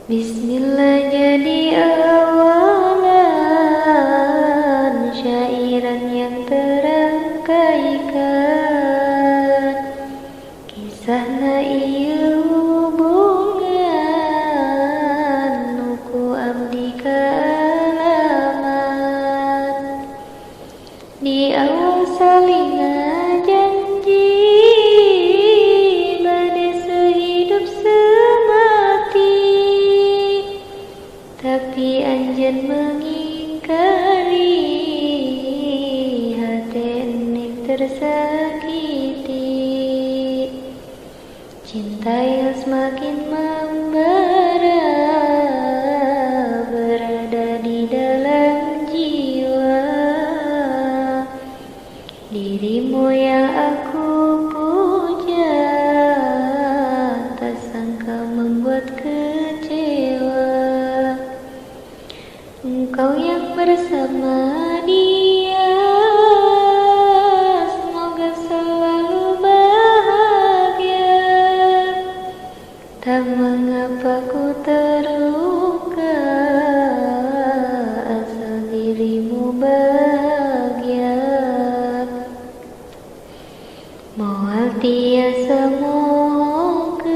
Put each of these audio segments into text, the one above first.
Bismillah jadi awalan syairan yang terangkaikan, kisahna ieu hubungan nuku abdi kaalaman. Di awal saling janji bade sehidup semati, tapi anjeun mengingkari, hati enik tersakiti. Cinta yang semakin membara berada di dalam jiwa. Dirimu yang aku puja, tak sangka membuat kecewa. Engkau yang bersama dia, semoga selalu bahagia. Tak mengapa ku terluka, asal dirimu bahagia. Moal tiasa mohokeun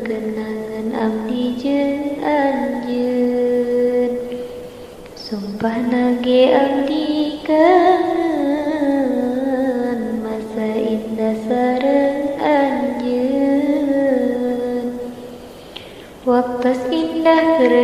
kenangan abdi jeung anjeun. Sumpah nage abdi kangen masa indah sareng anjeun. Waktos indah keur